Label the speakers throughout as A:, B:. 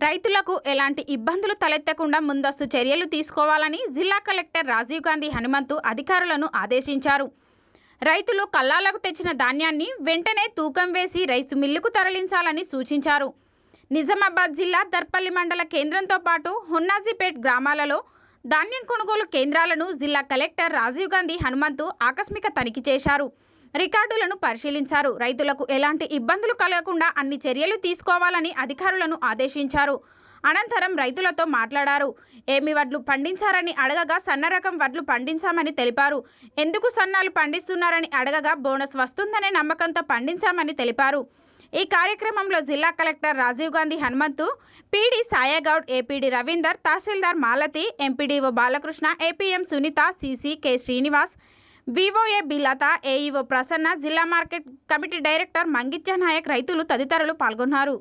A: రైతులకు ఎలాంటి ఇబ్బందులు తలెత్తకుండా ముందస్తు చర్యలు తీసుకోవాలని జిల్లా కలెక్టర్ రాజీవ్ గాంధీ హనుమంతు అధికారులను ఆదేశించారు. రైతులు కల్లాలకు తెచ్చిన ధాన్యాన్ని వెంటనే తూకం వేసి రైసు మిల్లుకు తరలించాలని సూచించారు. నిజామాబాద్ జిల్లా దర్పల్లి మండల కేంద్రంతో పాటు హున్నాజీపేట్ గ్రామాలలో ధాన్యం కొనుగోలు కేంద్రాలను జిల్లా కలెక్టర్ రాజీవ్ గాంధీ హనుమంతు ఆకస్మిక తనిఖీ చేశారు. రికార్డులను పరిశీలించారు. రైతులకు ఎలాంటి ఇబ్బందులు కలగకుండా అన్ని చర్యలు తీసుకోవాలని అధికారులను ఆదేశించారు. అనంతరం రైతులతో మాట్లాడారు. ఏమి వడ్లు పండించారని అడగగా సన్న రకం వడ్లు పండించామని తెలిపారు. ఎందుకు సన్నాలు పండిస్తున్నారని అడగగా బోనస్ వస్తుందనే నమ్మకంతో పండించామని తెలిపారు. ఈ కార్యక్రమంలో జిల్లా collector Rajiv Gandhi Hanumanthu, PD Sayagoud, APD Ravinder, tahsildar Malathi, MPDO Balakrishna, APM Sunitha, CC K Srinivas, VOA Bilatha, AEO Prasanna, జిల్లా market committee director Mangitya Nayak, రైతులు తదితరులు పాల్గొన్నారు.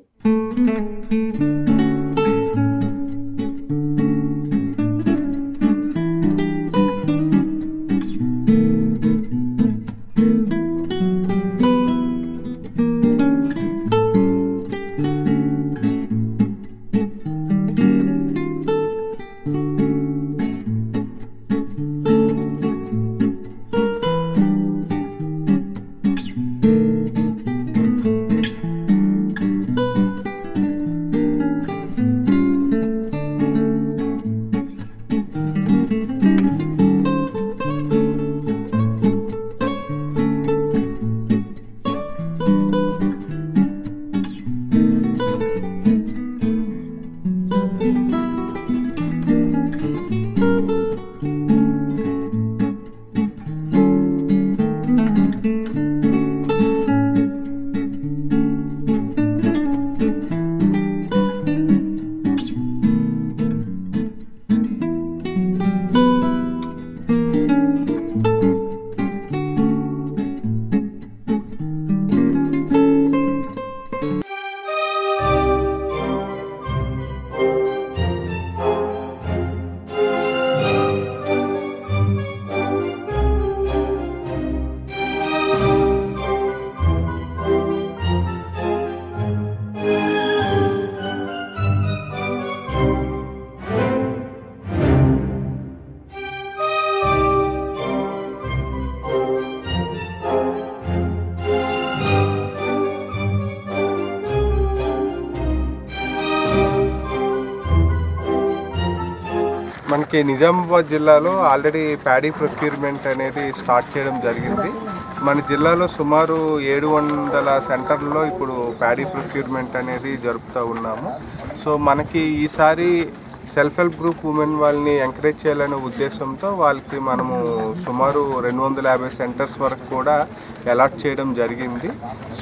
B: మనకి నిజామాబాద్ జిల్లాలో ఆల్రెడీ ప్యాడీ ప్రొక్యూర్మెంట్ అనేది స్టార్ట్ చేయడం జరిగింది. మన జిల్లాలో సుమారు 700 సెంటర్లలో ఇప్పుడు ప్యాడీ ప్రొక్యూర్మెంట్ అనేది జరుపుతూ ఉన్నాము. సో మనకి ఈసారి సెల్ఫ్ హెల్ప్ గ్రూప్ ఉమెన్ వాళ్ళని ఎంకరేజ్ చేయాలనే ఉద్దేశంతో వాళ్ళకి మనము సుమారు 250 సెంటర్స్ వరకు కూడా అలాట్ చేయడం జరిగింది.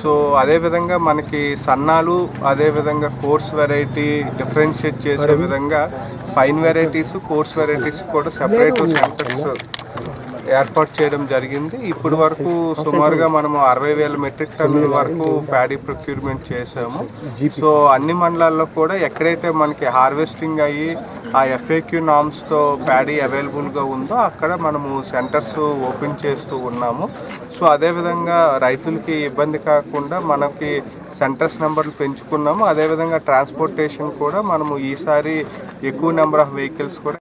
B: సో అదేవిధంగా మనకి సన్నాలు, అదేవిధంగా కోర్స్ వెరైటీ డిఫరెన్షియేట్ చేసే విధంగా ఫైన్ వెరైటీస్, కోర్స్ వెరైటీస్ కూడా సపరేట్ సెంటర్స్ ఏర్పాటు చేయడం జరిగింది. ఇప్పటి వరకు సుమారుగా మనము 60,000 మెట్రిక్ టన్నుల వరకు ప్యాడీ ప్రొక్యూర్మెంట్ చేసాము. సో అన్ని మండలాల్లో కూడా ఎక్కడైతే మనకి హార్వెస్టింగ్ అయ్యి ఆ FAQ నామ్స్తో ప్యాడీ అవైలబుల్గా ఉందో అక్కడ మనము సెంటర్స్ ఓపెన్ చేస్తూ ఉన్నాము. సో అదేవిధంగా రైతులకి ఇబ్బంది కాకుండా మనకి సెంటర్స్ నెంబర్లు పెంచుకున్నాము. అదేవిధంగా ట్రాన్స్పోర్టేషన్ కూడా మనము ఈసారి ఎక్కువ నెంబర్ ఆఫ్ వెహికల్స్ కూడా